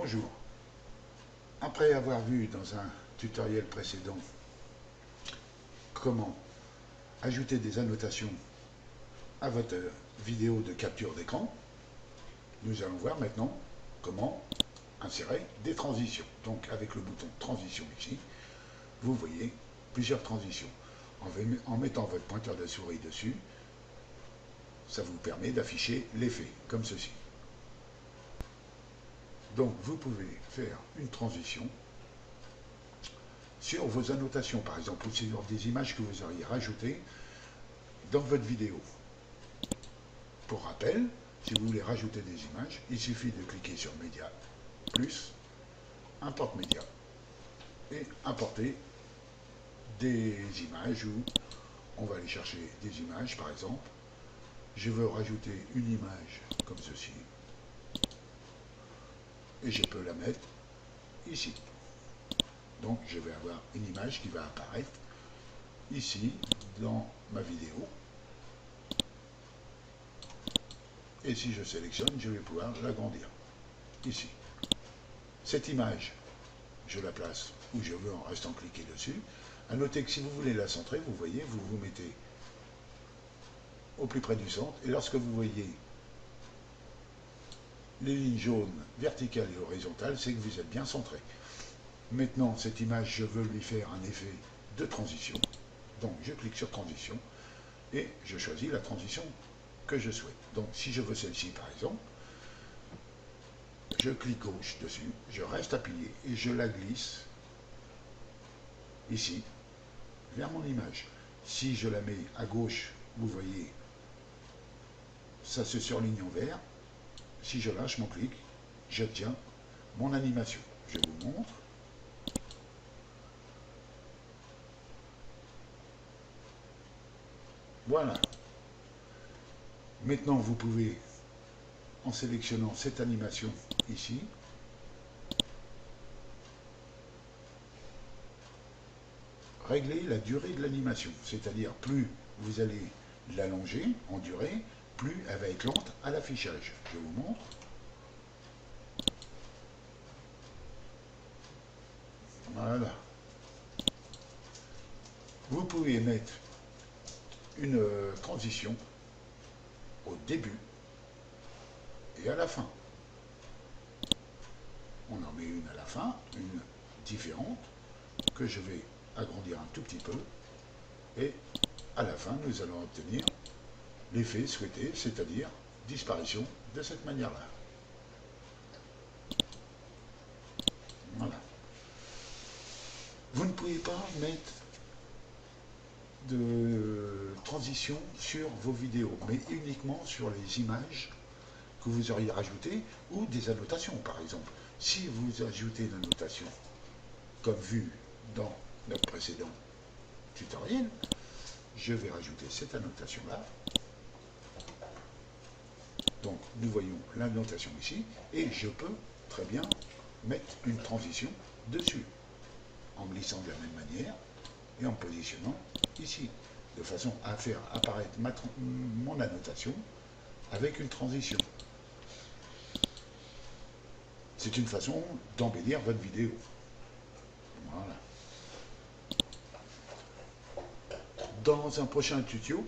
Bonjour. Après avoir vu dans un tutoriel précédent comment ajouter des annotations à votre vidéo de capture d'écran, nous allons voir maintenant comment insérer des transitions. Donc avec le bouton transition ici, vous voyez plusieurs transitions. En mettant votre pointeur de souris dessus, ça vous permet d'afficher l'effet, comme ceci. Donc vous pouvez faire une transition sur vos annotations, par exemple, ou sur des images que vous auriez rajoutées dans votre vidéo. Pour rappel, si vous voulez rajouter des images, il suffit de cliquer sur Média, plus, Importe média, et importer des images où on va aller chercher des images, par exemple. Je veux rajouter une image comme ceci, et je peux la mettre ici. Donc je vais avoir une image qui va apparaître ici dans ma vidéo. Et si je sélectionne, je vais pouvoir l'agrandir ici. Cette image, je la place où je veux en restant cliqué dessus. À noter que si vous voulez la centrer, vous voyez, vous vous mettez au plus près du centre. Et lorsque vous voyez les lignes jaunes verticales et horizontales, c'est que vous êtes bien centré. Maintenant, cette image, je veux lui faire un effet de transition. Donc, je clique sur transition et je choisis la transition que je souhaite. Donc, si je veux celle-ci, par exemple, je clique gauche dessus, je reste appuyé et je la glisse ici, vers mon image. Si je la mets à gauche, vous voyez, ça se surligne en vert. Si je lâche mon clic, j'obtiens mon animation. Je vous montre. Voilà. Maintenant, vous pouvez, en sélectionnant cette animation ici, régler la durée de l'animation. C'est-à-dire, plus vous allez l'allonger en durée, plus elle va être lente à l'affichage. Je vous montre. Voilà. Vous pouvez mettre une transition au début et à la fin. On en met une à la fin, une différente, que je vais agrandir un tout petit peu. Et à la fin, nous allons obtenir l'effet souhaité, c'est-à-dire disparition de cette manière-là. Voilà. Vous ne pouvez pas mettre de transition sur vos vidéos, mais uniquement sur les images que vous auriez rajoutées ou des annotations, par exemple. Si vous ajoutez une annotation, comme vu dans notre précédent tutoriel, je vais rajouter cette annotation-là. Donc, nous voyons l'annotation ici, et je peux très bien mettre une transition dessus, en glissant de la même manière, et en positionnant ici, de façon à faire apparaître mon annotation avec une transition. C'est une façon d'embellir votre vidéo. Voilà. Dans un prochain tuto,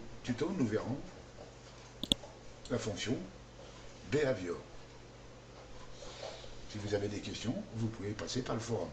nous verrons la fonction Behavior. Si vous avez des questions, vous pouvez passer par le forum.